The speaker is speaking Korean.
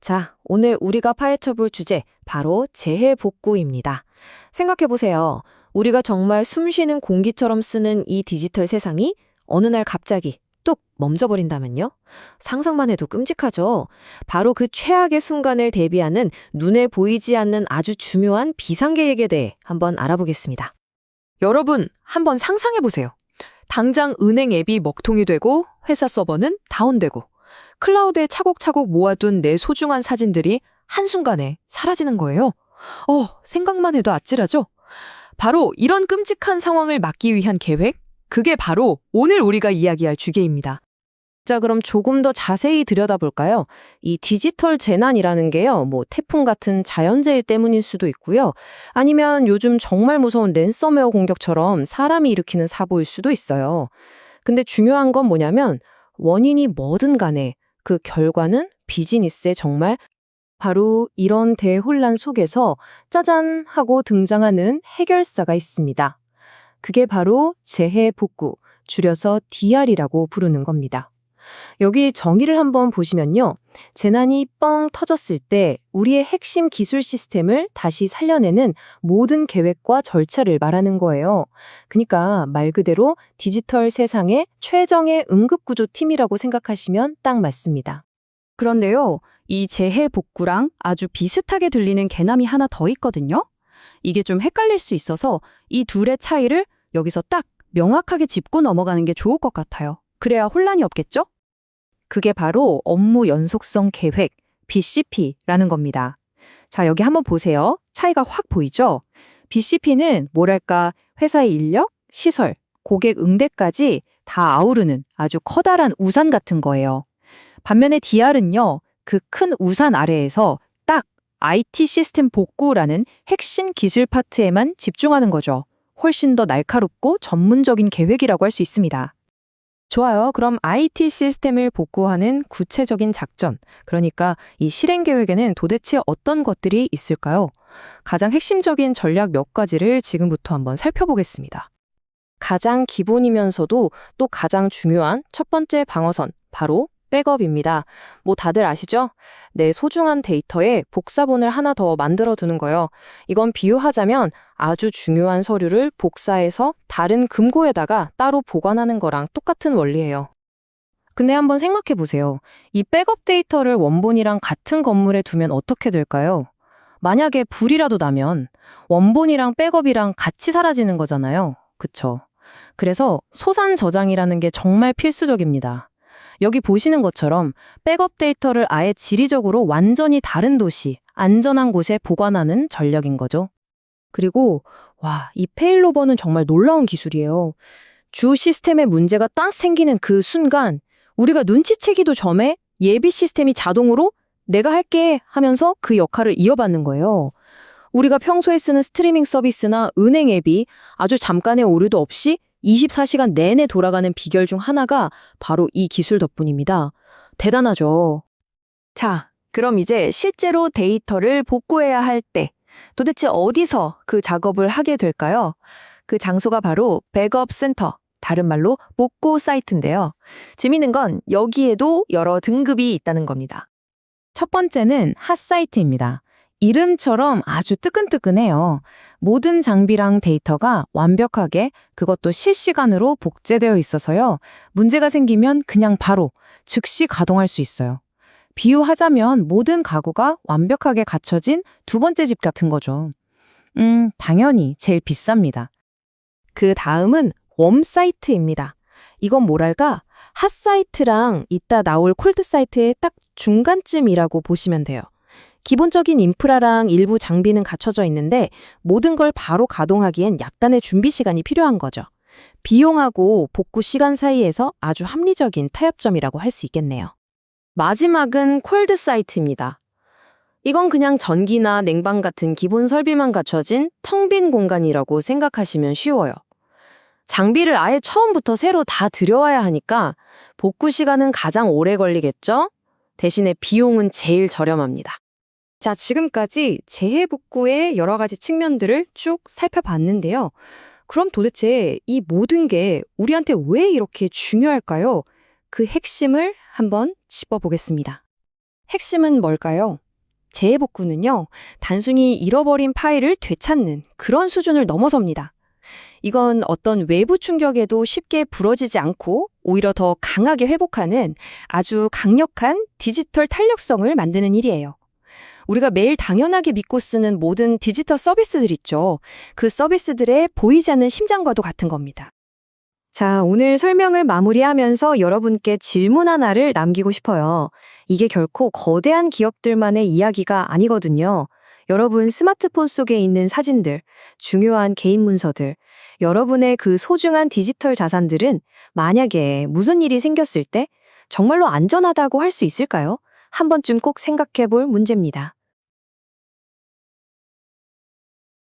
자, 오늘 우리가 파헤쳐볼 주제, 바로 재해복구입니다. 생각해보세요. 우리가 정말 숨쉬는 공기처럼 쓰는 이 디지털 세상이 어느 날 갑자기 뚝 멈춰버린다면요? 상상만 해도 끔찍하죠? 바로 그 최악의 순간을 대비하는 눈에 보이지 않는 아주 중요한 비상계획에 대해 한번 알아보겠습니다. 여러분, 한번 상상해보세요. 당장 은행 앱이 먹통이 되고 회사 서버는 다운되고 클라우드에 차곡차곡 모아둔 내 소중한 사진들이 한순간에 사라지는 거예요. 생각만 해도 아찔하죠? 바로 이런 끔찍한 상황을 막기 위한 계획, 그게 바로 오늘 우리가 이야기할 주제입니다. 자, 그럼 조금 더 자세히 들여다볼까요? 이 디지털 재난이라는 게요, 태풍 같은 자연재해 때문일 수도 있고요. 아니면 요즘 정말 무서운 랜섬웨어 공격처럼 사람이 일으키는 사고일 수도 있어요. 근데 중요한 건 뭐냐면 원인이 뭐든 간에 그 결과는 비즈니스에 정말 바로 이런 대혼란 속에서 짜잔 하고 등장하는 해결사가 있습니다. 그게 바로 재해복구, 줄여서 DR이라고 부르는 겁니다. 여기 정의를 한번 보시면요. 재난이 뻥 터졌을 때 우리의 핵심 기술 시스템을 다시 살려내는 모든 계획과 절차를 말하는 거예요. 그러니까 말 그대로 디지털 세상의 최정의 응급구조팀이라고 생각하시면 딱 맞습니다. 그런데요, 이 재해복구랑 아주 비슷하게 들리는 개념이 하나 더 있거든요. 이게 좀 헷갈릴 수 있어서 이 둘의 차이를 여기서 딱 명확하게 짚고 넘어가는 게 좋을 것 같아요. 그래야 혼란이 없겠죠? 그게 바로 업무 연속성 계획, BCP라는 겁니다. 자, 여기 한번 보세요. 차이가 확 보이죠? BCP는 뭐랄까 회사의 인력, 시설, 고객 응대까지 다 아우르는 아주 커다란 우산 같은 거예요. 반면에 DR은요, 그 큰 우산 아래에서 딱 IT 시스템 복구라는 핵심 기술 파트에만 집중하는 거죠. 훨씬 더 날카롭고 전문적인 계획이라고 할 수 있습니다. 좋아요. 그럼 IT 시스템을 복구하는 구체적인 작전, 그러니까 이 실행 계획에는 도대체 어떤 것들이 있을까요? 가장 핵심적인 전략 몇 가지를 지금부터 한번 살펴보겠습니다. 가장 기본이면서도 또 가장 중요한 첫 번째 방어선, 바로 백업입니다. 다들 아시죠? 내 소중한 데이터에 복사본을 하나 더 만들어 두는 거요. 이건 비유하자면 아주 중요한 서류를 복사해서 다른 금고에다가 따로 보관하는 거랑 똑같은 원리예요. 근데 한번 생각해 보세요. 이 백업 데이터를 원본이랑 같은 건물에 두면 어떻게 될까요? 만약에 불이라도 나면 원본이랑 백업이랑 같이 사라지는 거잖아요. 그쵸? 그래서 소산 저장이라는 게 정말 필수적입니다. 여기 보시는 것처럼 백업 데이터를 아예 지리적으로 완전히 다른 도시, 안전한 곳에 보관하는 전략인 거죠. 그리고 이 페일로버는 정말 놀라운 기술이에요. 주 시스템에 문제가 딱 생기는 그 순간 우리가 눈치채기도 전에 예비 시스템이 자동으로 내가 할게 하면서 그 역할을 이어받는 거예요. 우리가 평소에 쓰는 스트리밍 서비스나 은행 앱이 아주 잠깐의 오류도 없이 24시간 내내 돌아가는 비결 중 하나가 바로 이 기술 덕분입니다. 대단하죠? 자, 그럼 이제 실제로 데이터를 복구해야 할 때 도대체 어디서 그 작업을 하게 될까요? 그 장소가 바로 백업 센터, 다른 말로 복구 사이트인데요. 재미있는 건 여기에도 여러 등급이 있다는 겁니다. 첫 번째는 핫사이트입니다. 이름처럼 아주 뜨끈뜨끈해요. 모든 장비랑 데이터가 완벽하게 그것도 실시간으로 복제되어 있어서요. 문제가 생기면 그냥 바로 즉시 가동할 수 있어요. 비유하자면 모든 가구가 완벽하게 갖춰진 두 번째 집 같은 거죠. 당연히 제일 비쌉니다. 그 다음은 웜사이트입니다. 이건 뭐랄까 핫사이트랑 이따 나올 콜드사이트의 딱 중간쯤이라고 보시면 돼요. 기본적인 인프라랑 일부 장비는 갖춰져 있는데 모든 걸 바로 가동하기엔 약간의 준비 시간이 필요한 거죠. 비용하고 복구 시간 사이에서 아주 합리적인 타협점이라고 할 수 있겠네요. 마지막은 콜드 사이트입니다. 이건 그냥 전기나 냉방 같은 기본 설비만 갖춰진 텅 빈 공간이라고 생각하시면 쉬워요. 장비를 아예 처음부터 새로 다 들여와야 하니까 복구 시간은 가장 오래 걸리겠죠? 대신에 비용은 제일 저렴합니다. 자, 지금까지 재해복구의 여러 가지 측면들을 쭉 살펴봤는데요. 그럼 도대체 이 모든 게 우리한테 왜 이렇게 중요할까요? 그 핵심을 한번 짚어보겠습니다. 핵심은 뭘까요? 재해복구는요, 단순히 잃어버린 파일을 되찾는 그런 수준을 넘어섭니다. 이건 어떤 외부 충격에도 쉽게 부러지지 않고 오히려 더 강하게 회복하는 아주 강력한 디지털 탄력성을 만드는 일이에요. 우리가 매일 당연하게 믿고 쓰는 모든 디지털 서비스들 있죠. 그 서비스들의 보이지 않는 심장과도 같은 겁니다. 자, 오늘 설명을 마무리하면서 여러분께 질문 하나를 남기고 싶어요. 이게 결코 거대한 기업들만의 이야기가 아니거든요. 여러분 스마트폰 속에 있는 사진들, 중요한 개인 문서들, 여러분의 그 소중한 디지털 자산들은 만약에 무슨 일이 생겼을 때 정말로 안전하다고 할 수 있을까요? 한 번쯤 꼭 생각해 볼 문제입니다.